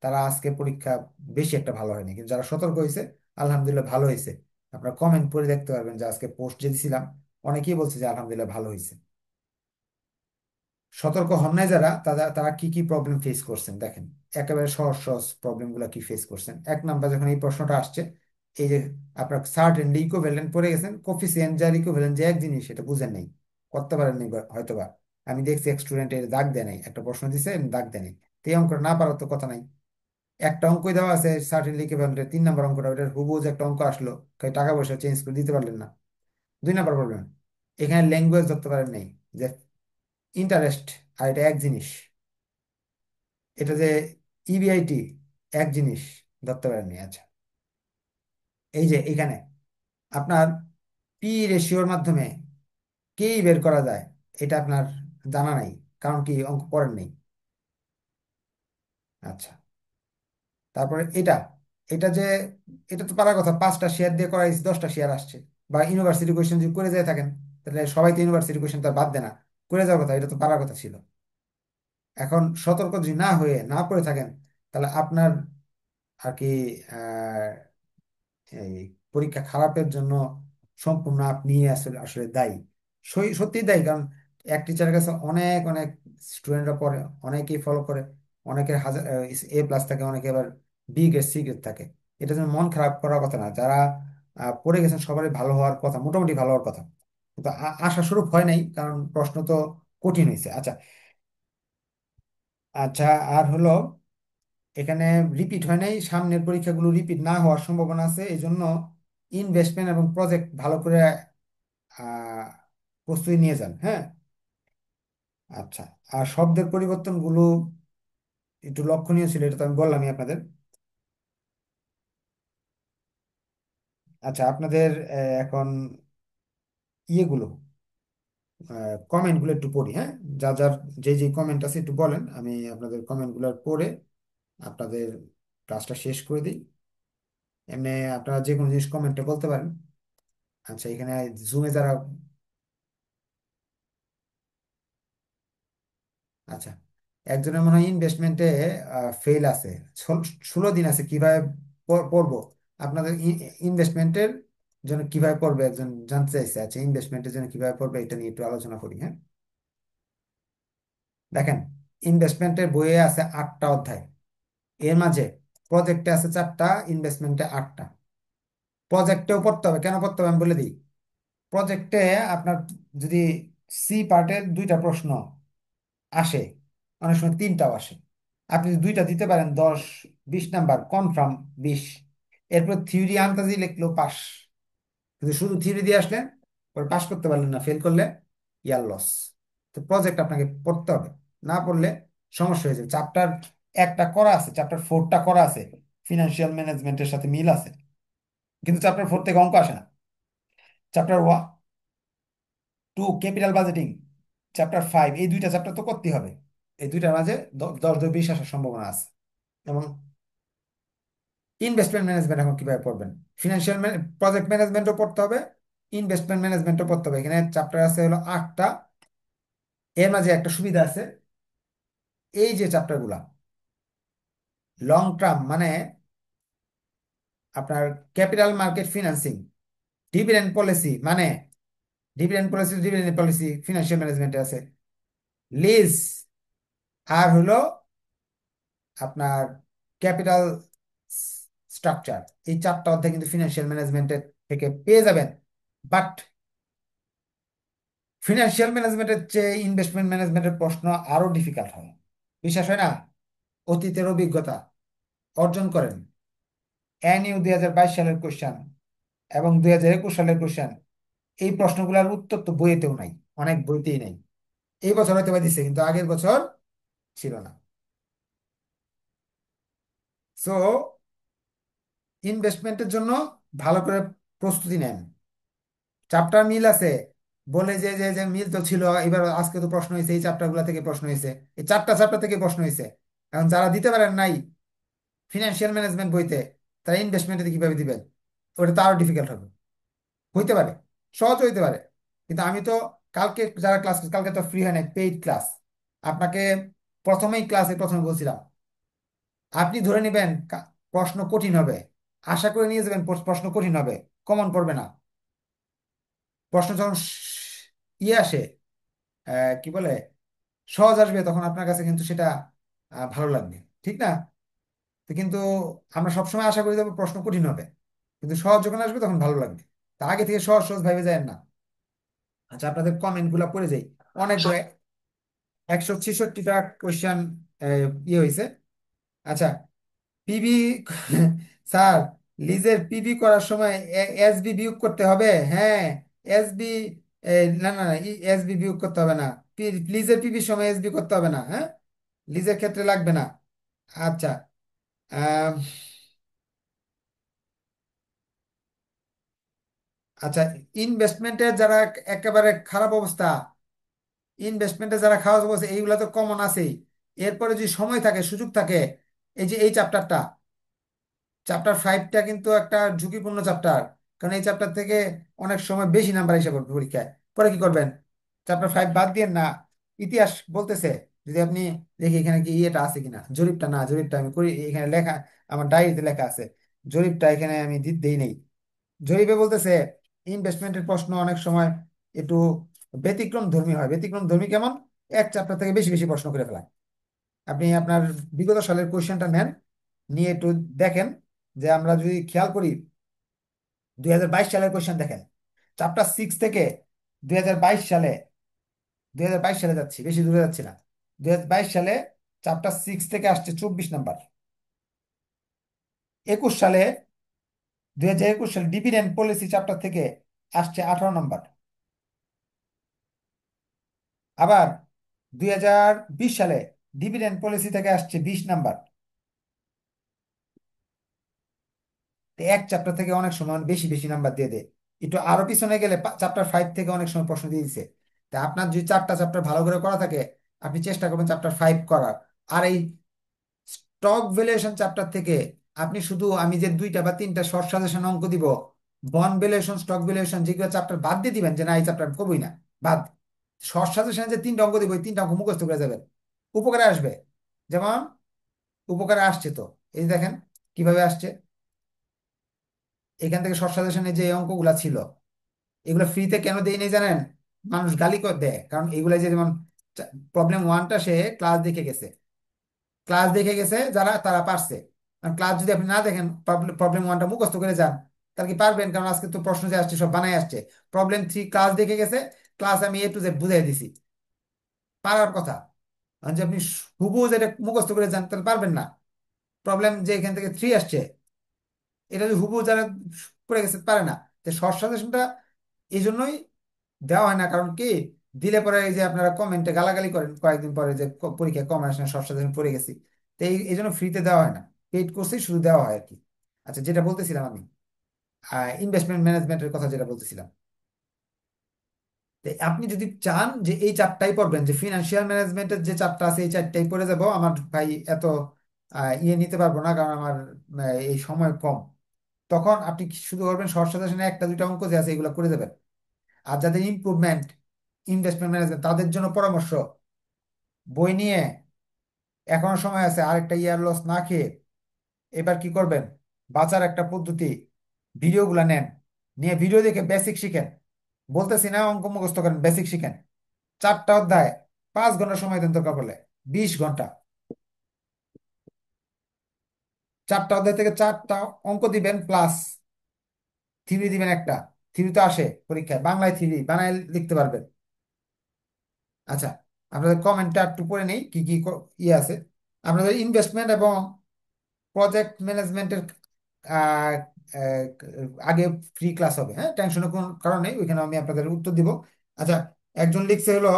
তারা আজকে পরীক্ষা বেশি একটা ভালো হয়নি, কিন্তু যারা সতর্ক হয়েছে আলহামদুলিল্লাহ ভালো হয়েছে। আপনারা কমেন্ট করে দেখতে পারবেন যে আজকে পোস্ট যে দিছিলাম অনেকেই বলছে যে আলহামদুলিল্লাহ ভালো হয়েছে। সতর্ক হন নাই যারা, তারা তারা কি কি প্রবলেম ফেস করছেন দেখেন, একেবারে সহজ সহজ প্রবলেম গুলা কি ফেস করছেন। 1 নাম্বার যখন এই প্রশ্নটা আসছে, এই যে আপনার সার্টেনলি ইকুইভ্যালেন্ট পড়ে গেছেন, কোফিসিয়েন্ট যার ইকুইভ্যালেন্ট যে এক জিনিস সেটা বুঝেন নাই, করতে পারেননি হয়তোবা। আমি দেখছি এক স্টুডেন্টের দাগ দেয় নাই, একটা প্রশ্ন দিছে দাগ দেয় নাই, তো এই অঙ্কটা না পারার তো কথা নাই। একটা অঙ্কই দেওয়া আছে সার্টেনলি ইকুইভ্যালেন্টের, 3 নম্বর অঙ্কটা, ওটার হুবহু যে একটা অঙ্ক আসলো, টাকা পয়সা চেঞ্জ করে দিতে পারলেন না। 2 নম্বর প্রবলেম, এখানে ল্যাঙ্গুয়েজ ধরতে পারেন নাই, যে ইন্টারেস্ট আর এটা এক জিনিস, এটা যে ইবিআইটি এক জিনিস, ধরতে পারেননি। আচ্ছা, এই যে এখানে আপনার পি রেশিওর মাধ্যমে কেই বের করা যায়, এটা আপনার জানা নাই, কারণ কি অঙ্ক পড়েন নেই। আচ্ছা, তারপরে এটা, এটা যে, এটা তো পারার কথা, 5টা শেয়ার দিয়ে করা হয়েছে, 10টা শেয়ার আসছে। বা ইউনিভার্সিটি কোয়েশ্চেন যদি করে যেয়ে থাকেন, তাহলে সবাই তো ইউনিভার্সিটি কোয়েশ্চেন তো আর বাদ দেয় না, করে যাওয়ার কথা, এটা তো পারার কথা ছিল। এখন সতর্ক যদি না হয়ে না করে থাকেন, তাহলে আপনার আর কি এই পরীক্ষা খারাপের জন্য সম্পূর্ণ আপনি আসলে আসলে দায়ী। সত্যি দায়ী, কারণ এক টিচারের কাছে অনেক অনেক স্টুডেন্টরা পড়ে, অনেকেই ফলো করে, অনেকের হাজার A+ থাকে, অনেকে আবার B গ্রেড C গ্রেড থাকে। এটা যেন মন খারাপ করার কথা না, যারা পড়ে গেছেন সবারই ভালো হওয়ার কথা, মোটামুটি ভালো হওয়ার কথা, কিন্তু আশা স্বরূপ হয় নাই, কারণ প্রশ্ন তো কঠিন হয়েছে। আচ্ছা, আচ্ছা, আর হলো এখানে রিপিট হয় নাই, সামনের পরীক্ষাগুলো রিপিট না হওয়ার সম্ভাবনা আছে, এই জন্য ইনভেস্টমেন্ট এবং প্রজেক্ট ভালো করে আহ, প্রস্তুতি নিয়ে যান। হ্যাঁ, আচ্ছা, আর শব্দের পরিবর্তনগুলো একটু লক্ষণীয় ছিল, এটা তো আমি বললামই আপনাদের। আচ্ছা, আপনাদের এখন ইয়েগুলো, কমেন্টগুলো একটু পড়ি। হ্যাঁ, যার যার যে যে কমেন্ট আছে একটু বলেন, আমি আপনাদের কমেন্টগুলো পড়ে আপনাদের ক্লাসটা শেষ করে দিই। এমনি আপনারা যে কোনো জিনিস কমেন্টে বলতে পারেন। আচ্ছা, এখানে জুমে যারা, আচ্ছা, একজনের মনে হয় ইনভেস্টমেন্টে ফেল আছে, 16 দিন আছে, কিভাবে পড়বো? আপনাদের ইনভেস্টমেন্টের জন্য কিভাবে পড়বে একজন জানতে চাইছে। আচ্ছা, ইনভেস্টমেন্টের জন্য কিভাবে পড়বে এটা নিয়ে একটু আলোচনা করি। হ্যাঁ, দেখেন, ইনভেস্টমেন্টের বইয়ে আছে 8টা অধ্যায়, এর মাঝে প্রজেক্টে আছে 4টা, ইনভেস্টমেন্টে 8টা। প্রজেক্টেও পড়তে হবে, কেন পড়তে হবে আমি বলে দিই। প্রজেক্টে আপনার যদি সি পার্টের 2টা প্রশ্ন আসে, অনেক সময় 3টাও আসে, আপনি যদি 2টা দিতে পারেন 10-20 নাম্বার কনফার্ম, 20। এরপর থিওরি আন্দাজি লিখলেও পাস। কিন্তু শুধু থিওরি দিয়ে আসলেন, পরে পাস করতে পারলেন না, ফেল করলে ইয়ার লস। তো প্রজেক্ট আপনাকে পড়তে হবে, না পড়লে সমস্যা হয়ে যাবে। চ্যাপ্টার একটা করা আছে, চ্যাপ্টার 4টা করা আছে, ফিনান্সিয়াল ম্যানেজমেন্টের সাথে মিল আছে, কিন্তু চ্যাপ্টার 4 থেকে অঙ্ক আসে না। চ্যাপ্টার 2 ক্যাপিটাল বাজেটিং, চ্যাপ্টার 5, এই 2টা চ্যাপ্টার তো করতে হবে। এই 2টার মাঝে 10-20 আসার সম্ভাবনা আছে। এবং ইনভেস্টমেন্ট ম্যানেজমেন্ট এখন কিভাবে পড়বেন? ফিনান্সিয়াল প্রজেক্ট ম্যানেজমেন্টও পড়তে হবে, ইনভেস্টমেন্ট ম্যানেজমেন্টও পড়তে হবে। এখানে চ্যাপ্টার আছে হলো 8টা। এর মাঝে একটা সুবিধা আছে, এই যে চ্যাপ্টারগুলা লং টার্ম, মানে আপনার capital market financing, dividend policy, মানে ডিভিডেন্ড পলিসি ফিনান্সিয়াল ম্যানেজমেন্টে আছে, লিজ, আর হলো আপনার ক্যাপিটাল স্ট্রাকচার। এই 4টা অধ্যায় কিন্তু ফিনান্সিয়াল ম্যানেজমেন্টের থেকে পেয়ে যাবেন। বাট ফিনান্সিয়াল ম্যানেজমেন্টের চেয়ে ইনভেস্টমেন্ট ম্যানেজমেন্টের প্রশ্ন আরো ডিফিকাল্ট হয়। বিশ্বাস হয় না? অতীতের অভিজ্ঞতা অর্জন করেন। এনইউ 2022 সালের কোশ্চেন এবং 2021 সালের কোশ্চেন, এই প্রশ্নগুলোর উত্তর তো বইয়েতেও নাই, অনেক বইতেই নাই। এই বছর হয়তো বা দিচ্ছে, কিন্তু আগের বছর ছিল না। সো ইনভেস্টমেন্টের জন্য ভালো করে প্রস্তুতি নেন। চ্যাপ্টার মিল আছে বলে যে যে যে মিল তো ছিল, এবার আজকে তো প্রশ্ন হয়েছে, এই চ্যাপ্টার গুলা থেকে প্রশ্ন হয়েছে, এই 4টা চ্যাপ্টার থেকে প্রশ্ন হয়েছে। এখন যারা দিতে পারেন নাই ফিনান্সিয়াল ম্যানেজমেন্ট বইতে, তারা ইনভেস্টমেন্টে কিভাবে দিবেন? ওটা তো আরো ডিফিকাল্ট হবে। হইতে পারে, সহজ হইতে পারে, কিন্তু আমি তো কালকে যারা ক্লাস, কালকে তো ফ্রি হয় না, পেইড ক্লাস। আপনাকে প্রথমে বলছিলাম, আপনি ধরে নেবেন প্রশ্ন কঠিন হবে, আশা করে নিয়ে যাবেন প্রশ্ন কঠিন হবে, কমন পড়বে না। প্রশ্ন যখন ইয়ে আসে, কি বলে, সহজ আসবে, তখন আপনার কাছে কিন্তু সেটা ভালো লাগবে, ঠিক না? তো কিন্তু আমরা সবসময় আশা করি যাবো প্রশ্ন কঠিন হবে, কিন্তু সহজ যখন আসবে তখন ভালো লাগবে। তা আগে থেকে সহজ সহজ ভাবে যায় না। আচ্ছা, আপনাদের কমেন্ট গুলা পড়ে যাই। অনেকগুলো, 166টা কোয়েশ্চেন ইয়ে হয়েছে। আচ্ছা, পিবি স্যার, লিজের পিবি করার সময় এসবি বিয়োগ করতে হবে? হ্যাঁ, এসবি, না না না, এসবি বিয়োগ করতে হবে না। লিজের পিবির সময় এসবি করতে হবে না, হ্যাঁ, লিজের ক্ষেত্রে লাগবে না। আচ্ছা, আম, আচ্ছা, ইনভেস্টমেন্টে যারা একেবারে খারাপ অবস্থা, এইগুলা তো কমন আছেই। এরপরে যদি সময় থাকে, সুযোগ থাকে, এই যে এই চ্যাপ্টারটা, চ্যাপ্টার 5টা কিন্তু একটা ঝুঁকিপূর্ণ চ্যাপ্টার, কারণ এই চ্যাপ্টার থেকে অনেক সময় বেশি নাম্বার হিসাবে পড়বে পরীক্ষায়। পরে কি করবেন? চ্যাপ্টার 5 বাদ দিয়ে না, ইতিহাস বলতেছে, যদি আপনি দেখি এখানে কি ইয়েটা আছে কিনা, জরিপটা, না জরিপটা আমি করি এখানে লেখা, আমার ডায়েরিতে লেখা আছে, জরিপটা এখানে আমি দেই নেই। জরিপে বলতেছে ইনভেস্টমেন্টের প্রশ্ন অনেক সময় একটু ব্যতিক্রম ধর্মী হয়। ব্যতিক্রম ধর্মী কেমন? এক চ্যাপ্টার থেকে বেশি বেশি প্রশ্ন করে ফেলা। আপনি আপনার বিগত সালের কোয়েশ্চেনটা নেন, নিয়ে একটু দেখেন, যে আমরা যদি খেয়াল করি 2022 সালের কোয়েশ্চেন দেখেন, চ্যাপ্টার 6 থেকে 2022 সালে, 2022 সালে যাচ্ছি, বেশি দূরে যাচ্ছি না, 2022 সালে চ্যাপ্টার 6 থেকে আসছে 24 নাম্বার। 21 সালে, 2021 সালে ডিভিডেন্ড পলিসি চ্যাপ্টার থেকে আসছে 18 নাম্বার। আবার 2020 সালে ডিভিডেন্ড পলিসি থেকে আসছে 20 নাম্বার। তো এক চ্যাপ্টার থেকে অনেক সময় বেশি বেশি নাম্বার দিয়ে দেয়। একটু আরো পিছনে গেলে চ্যাপ্টার 5 থেকে অনেক সময় প্রশ্ন দিয়ে দিছে। তা আপনার যদি 4টা চ্যাপ্টার ভালো করে করা থাকে, আপনি চেষ্টা করবেন চ্যাপ্টার 5 করার। আর এই স্টক ভ্যালুয়েশন চ্যাপ্টার থেকে আপনি শুধু, আমি যে 2টা বা 3টা শর্ট সাজেশন অঙ্ক দিব, বন্ড ভ্যালুয়েশন, স্টক ভ্যালুয়েশন, যেগুলো চ্যাপ্টার বাদ দিয়ে দিবেন, যে না এই চ্যাপ্টার করবই না, বাদ। শর্ট সাজেশনে যে 3টা অঙ্ক দিব, ওই 3টা অঙ্ক মুখস্থ করে যাবেন, উপকারে আসবে। যেমন উপকারে আসছে তো, এই দেখেন কিভাবে আসছে। এখান থেকে শর্ট সাজেশনে যে অঙ্কগুলা ছিল, এগুলো ফ্রিতে কেন দেই নাই জানেন? মানুষ গালি করে দেয়, কারণ এগুলা যে, যেমন প্রবলেম 1টা সে ক্লাস দেখে গেছে, যারা তারা পারছে, ক্লাস যদি আপনি না দেখেন, প্রবলেম ওয়ানটা মুখস্থ করে যান, তাহলে কি পারবেন? কারণ আজকে তো প্রশ্ন যে আসছে সব বানাই আসছে। প্রবলেম থ্রি ক্লাস দেখে গেছে, ক্লাস আমি A to Z বুঝাই দিছি, পারার কথা। আর যে আপনি হুবহু যেটা মুখস্থ করে যান তাহলে পারবেন না। প্রবলেম যে এখান থেকে থ্রি আসছে, এটা যদি হুবহু যারা করে গেছে পারে না। তো শর্ট সাজেশনটা এই জন্যই দেওয়া হয় না, কারণ কি, দিলে পরে এই যে আপনারা কমেন্টে গালাগালি করেন কয়েকদিন পরে যে পরীক্ষায় কম আসে না, শর্ট সাজেশন পড়ে গেছি। তো এই জন্য ফ্রিতে দেওয়া হয় না, পেইড কোর্সেই শুধু দেওয়া হয় আর কি। আচ্ছা, যেটা বলতেছিলাম আমি, ইনভেস্টমেন্ট ম্যানেজমেন্টের কথা যেটা বলতেছিলাম, তো আপনি যদি চান যে এই চারটাই পড়বেন, যে ফিনান্সিয়াল ম্যানেজমেন্টের যে চারটা আছে এই চারটাই পড়ে যাব, আমার ভাই এত ইয়ে নিতে পারবো না, কারণ আমার এই সময় কম, তখন আপনি কি শুধু করবেন, শর্ট সাজেশনে একটা দুইটা অঙ্ক যে আছে এগুলো করে দেবেন। আর যাদের ইমপ্রুভমেন্ট, ইনভেস্টমেন্ট ম্যানেজমেন্ট, তাদের জন্য পরামর্শ, বই নিয়ে এখনো সময় আছে, আরেকটা ইয়ার লস না খেয়ে এবার কি করবেন, বাঁচার একটা পদ্ধতি, ভিডিওগুলো নেন, নিয়ে ভিডিও দেখে বেসিক শিখেন। বলতেছি না অঙ্ক মুখস্থ করেন, বেসিক শিখেন। চারটা অধ্যায় 5 ঘন্টা সময় দেন দরকার পড়লে, 20 ঘন্টা। চারটা অধ্যায় থেকে চারটা অঙ্ক দিবেন, প্লাস থিওরি দিবেন একটা। থিওরি তো আসে পরীক্ষায়, বাংলায় থিওরি বানায় লিখতে পারবেন। আচ্ছা, আপনাদের কমেন্টটা একটু পড়ে নেই কি কি ইয়ে আছে। আপনাদের ইনভেস্টমেন্ট এবং প্রজেক্ট ম্যানেজমেন্টের আগে ফ্রি ক্লাস হবে, হ্যাঁ, টেনশনের কোনো কারণ নেই, ওইখানে আমি আপনাদের উত্তর দিব। আচ্ছা, একজন লিখছে হলো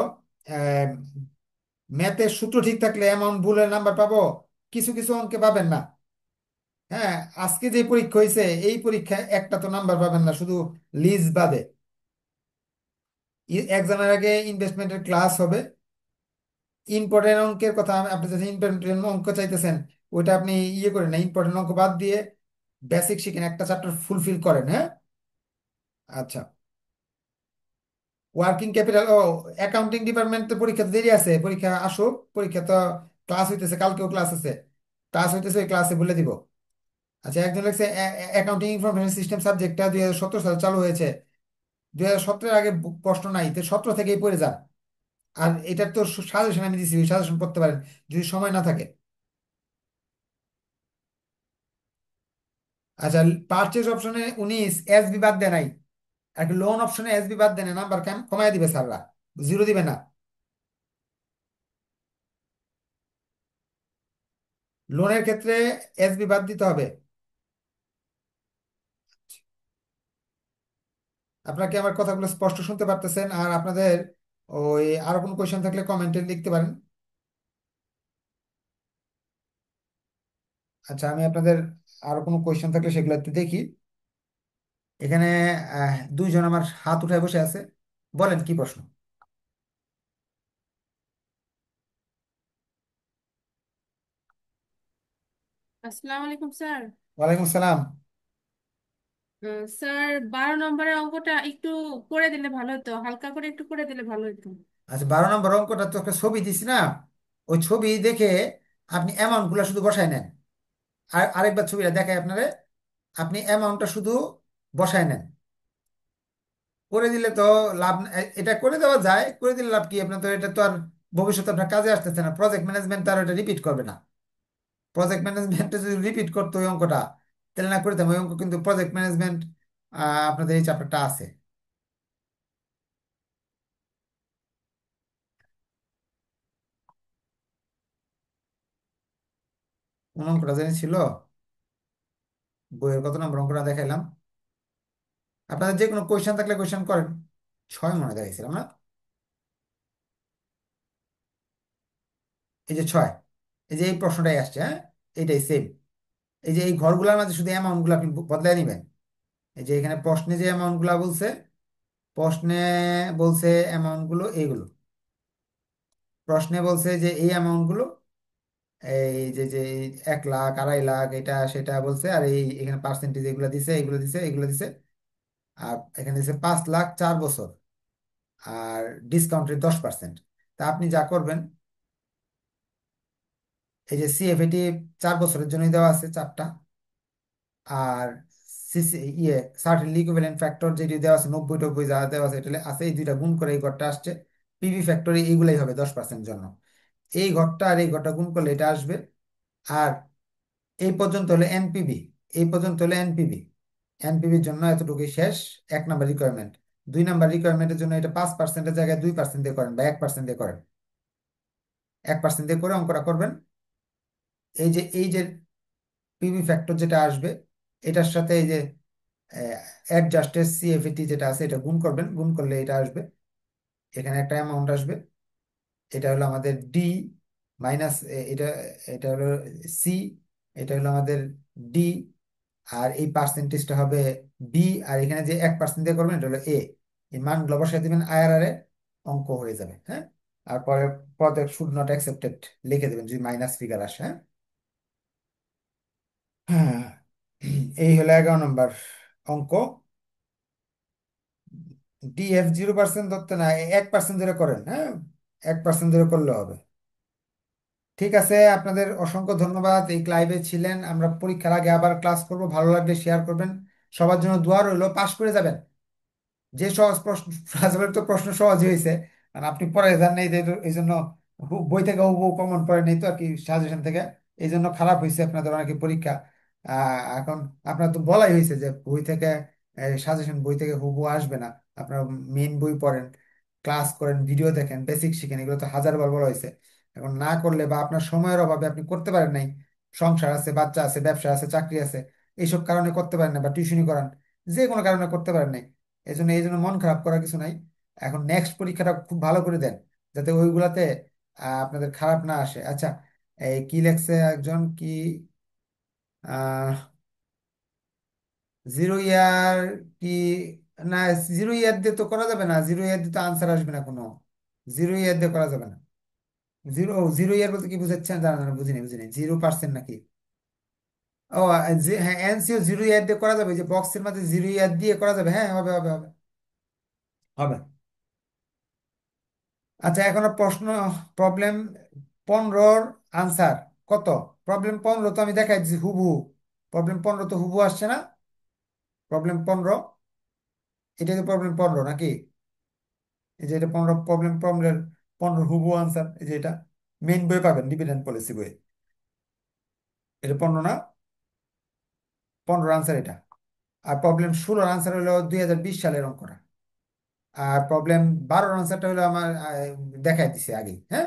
ম্যাথের সূত্র ঠিক থাকলে এমন ভুলের নাম্বার পাবো, কিছু কিছু অঙ্কে পাবেন না। হ্যাঁ, আজকে যে পরীক্ষা হয়েছে এই পরীক্ষায় একটা তো নাম্বার পাবেন না, শুধু লিজ বাদে। এক্সামের আগে ইনভেস্টমেন্টের ক্লাস হবে। ইম্পর্টেন্ট অঙ্কের কথা আপনি যদি ইম্পর্টেন্ট অঙ্ক চাইতেছেন, ওইটা আপনি ইয়ে করেন না, ইম্পর্টেন্ট অঙ্ক বাদ দিয়ে বেসিক শিখেন, একটা চ্যাপ্টার ফুলফিল করেন, হ্যাঁ। আচ্ছা, ওয়ার্কিং ক্যাপিটাল, ও অ্যাকাউন্টিং ডিপার্টমেন্টের পরীক্ষা তো দেরি আছে, পরীক্ষা আসুক, পরীক্ষা তো ক্লাস হইতেছে, কালকেও ক্লাস আছে, ক্লাস হইতেছে, ওই ক্লাসে বলে দিব। আচ্ছা, একজন লিখছে অ্যাকাউন্টিং ইনফরমেশন সিস্টেম সাবজেক্টটা 2017 সালে চালু হয়েছে, 2017-এর আগে প্রশ্ন নাই, তো 17 থেকেই পড়ে যান। আর এটার তো সাজেশন আমি দিচ্ছি, ওই সাজেশন পড়তে পারেন যদি সময় না থাকে। আচ্ছা, পারচেজ অপশনে 19 SB বাদ দেয় নাই, আর লোন অপশনে SB বাদ দেয় না, নাম্বার কমায় দিবে স্যাররা, জিরো দিবে না। লোনের ক্ষেত্রে SB বাদ দিতে হবে। আপনারা কি আমার কথাগুলো স্পষ্ট শুনতে পারতেছেন? আর আপনাদের ওই আরো কোনো কোয়েশ্চেন থাকলে কমেন্টে লিখতে পারেন। আচ্ছা, আমি আপনাদের আরো কোনো কোয়েশ্চেন থাকলে সেগুলো একটু দেখি। এখানে দুইজন আমার হাত উঠায় বসে আছে, বলেন কি প্রশ্ন। আসসালামু আলাইকুম স্যার। ওয়ালাইকুম আসসালাম। স্যার, 12 নম্বরের অঙ্কটা একটু করে দিলে ভালো হতো, হালকা করে একটু করে দিলে ভালো হতো। আচ্ছা, 12 নম্বর অঙ্কটা তো একটা ছবি দিছি না, ওই ছবি দেখে আপনি অ্যামাউন্ট গুলা শুধু বসায় নেন। আর আরেকবার ছবিটা দেখায় আপনারে, আপনি অ্যামাউন্টটা শুধু বসায় নেন। করে দিলে তো লাভ এটা করে দেওয়া যায়, করে দিলে লাভ কি, আপনার তো এটা তো আর ভবিষ্যতে আপনার কাজে আসতেছে না, প্রজেক্ট ম্যানেজমেন্ট তার এটা রিপিট করবে না। প্রজেক্ট ম্যানেজমেন্টে যদি রিপিট করতো ওই অঙ্কটা, তাহলে না করতাম ওই অঙ্ক, কিন্তু প্রজেক্ট ম্যানেজমেন্ট আপনাদের এই চ্যাপ্টারটা আছে। কোন অঙ্কটা জানি ছিল, বইয়ের কত নম্বর অঙ্কটা দেখাইলাম। আপনাদের যে কোনো কোয়েশ্চেন থাকলে কোয়েশ্চেন করেন। 6 মনে দেখাইছিলাম না, এই যে 6, এই যে এই প্রশ্নটাই আসছে, হ্যাঁ, এইটাই সেম। এই যে এই ঘরগুলোর মাঝে শুধু অ্যামাউন্ট গুলো আপনি বদলাই নিবেন। এই যে এখানে প্রশ্নে যে অ্যামাউন্ট গুলা বলছে, প্রশ্নে বলছে অ্যামাউন্ট গুলো এইগুলো, প্রশ্নে বলছে যে এই অ্যামাউন্ট গুলো, এই যে 1 লাখ 2.5 লাখ এটা সেটা বলছে, আর এই এখানে পার্সেন্টেজ এগুলো দিছে, এগুলো দিছে, এগুলো দিছে। আর এখানে দিছে 5 লাখ 4 বছর, আর ডিসকাউন্টের 10%। তা আপনি যা করবেন, এই যে CFAT 4 বছরের জন্যই দেওয়া আছে চারটা, আর সিসি ইয়ে সার্টেনলি ইকুইভ্যালেন্ট ফ্যাক্টর যেটি দেওয়া আছে 90 90 যা দেওয়া আছে, এটা আছে, এই দুইটা গুণ করে এই ঘরটা আসছে। PV ফ্যাক্টরি এইগুলাই হবে 10% জন্য, এই ঘরটা আর এই ঘরটা গুণ করলে এটা আসবে। আর এই পর্যন্ত হলো এনপিভি, এই পর্যন্ত হলো এনপিভি। এনপিভির জন্য এতটুকুই শেষ, 1 নাম্বার রিকোয়ারমেন্ট। 2 নাম্বার রিকোয়ারমেন্টের জন্য এটা 5%-এর জায়গায় 2% দিয়ে করেন বা 1% দিয়ে করেন। 1% দিয়ে করে অঙ্কটা করবেন। এই যে পিভি ফ্যাক্টর যেটা আসবে, এটার সাথে এই যে অ্যাডজাস্টেড সিএফএটি যেটা আছে এটা গুণ করবেন, গুণ করলে এটা আসবে, এখানে একটা অ্যামাউন্ট আসবে। এটা হলো আমাদের ডি মাইনাস, এটা এটা হলো সি, এটা হলো আমাদের ডি, আর এই পার্সেন্টেজটা হবে বি, আর এখানে যে 1% দিয়ে করবেন এটা হলো এ। এই মানগুলো বসাই দিবেন আইআরআর এ, অঙ্ক হয়ে যাবে। হ্যাঁ, আর পরে প্রজেক্ট শুড নট অ্যাকসেপ্টেড লিখে দেবেন যদি মাইনাস ফিগার আসে। হ্যাঁ, হ্যাঁ, এই হলো 11 নম্বর অঙ্ক। ডিএফ 0% ধরতে না, 1% ধরে করেন। হ্যাঁ, 1% ধরে করলে হবে। ঠিক আছে, আপনাদের অসংখ্য ধন্যবাদ এই লাইভে ছিলেন। আমরা পরীক্ষার আগে আবার ক্লাস করব, ভালো লাগলে শেয়ার করবেন। সবার জন্য দোয়া রইলো, পাস করে যাবেন। যে সহজ প্রশ্ন, রাজবের তো প্রশ্ন সহজ হয়েছে, আর আপনি পড়ে যান নাই এই জন্য, বই থেকে হুবহু কমন পড়ে নেই তো আর কি, সাজেশন থেকে। এই জন্য খারাপ হয়েছে আপনাদের অনেকে পরীক্ষা। এখন আপনার তো বলাই হয়েছে যে বই থেকে, সাজেশন বই থেকে হুবহু আসবে না। আপনারা মেইন বই পড়েন, ক্লাস করেন, ভিডিও দেখেন, বেসিক শিখেন, এগুলো তো হাজারবার বলা হয়েছে। এখন না করলে বা আপনার সময়ের অভাবে আপনি করতে পারেন নাই, সংসার আছে, বাচ্চা আছে, ব্যবসা আছে, চাকরি আছে, এইসব কারণে করতে পারেন না, বা টিউশনি করান, যে কোনো কারণে করতে পারেন নাই। এই জন্য মন খারাপ করার কিছু নাই। এখন নেক্সট পরীক্ষাটা খুব ভালো করে দেন, যাতে ওইগুলাতে আপনাদের খারাপ না আসে। আচ্ছা, এই কি লেখছে একজন, কি আহ জিরো ইয়ার কি, না, জিরো ইয়ার দিয়ে তো করা যাবে না, জিরো ইয়ার দিয়ে তো আনসার আসবে না কোনো, জিরো ইয়ার দিয়ে করা যাবে না। জিরো ইয়ার বলতে কি বুঝাচ্ছেন জানা না, বুঝিনি বুঝিনি, 0% নাকি? ও, হ্যাঁ, এনসিও জিরো ইয়ার দিয়ে করা যাবে, যে বক্সের মধ্যে জিরো ইয়ার দিয়ে করা যাবে, হ্যাঁ, হবে হবে হবে হবে। আচ্ছা, এখন প্রশ্ন, প্রবলেম 15 আনসার কত? প্রবলেম 15 তো আমি দেখাই দিচ্ছি হুবহু, প্রবলেম 15 তো হুবহু আসছে না? প্রবলেম 15, এটা তো প্রবলেম 15 নাকি? এই যে এটা 15, প্রবলেম 15 হুবহু আনসার, এই যে এটা মেইন বই পাবেন, ডিভিডেন্ড পলিসি বই। এটা 15 না? 15 আনসার এটা। আর প্রবলেম 16 আনসার হলো 2020 সালের অঙ্কটা। আর প্রবলেম 12 আনসারটা হলো আমার, দেখাই দিছে আগে। হ্যাঁ,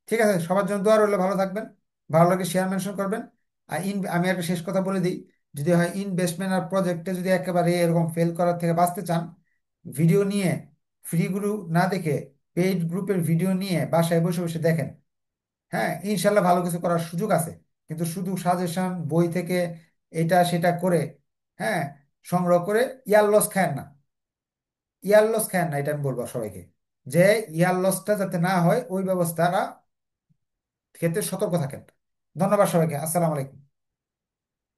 ঠিক আছে, সবার জন্য দোয়া রইলো, ভালো থাকবেন। ভালো লাগে শেয়ার মেনশন করবেন। আর আমি একটা শেষ কথা বলে দিই, যদি হয় ইনভেস্টমেন্ট আর প্রজেক্টে যদি একেবারে এরকম ফেল করার থেকে বাঁচতে চান, ভিডিও নিয়ে, ফ্রিগুলো না দেখে পেইড গ্রুপের ভিডিও নিয়ে বাসায় বসে বসে দেখেন। হ্যাঁ, ইনশাল্লাহ ভালো কিছু করার সুযোগ আছে। কিন্তু শুধু সাজেশন বই থেকে এটা সেটা করে, হ্যাঁ, সংগ্রহ করে ইয়ার লস খায় না, ইয়ার লস খায় না, এটা আমি বলবো সবাইকে, যে ইয়ার লসটা যাতে না হয় ওই ব্যবস্থাটা ক্ষেত্রে সতর্ক থাকেন। ধন্যবাদ সবাইকে, আসসালামু আলাইকুম।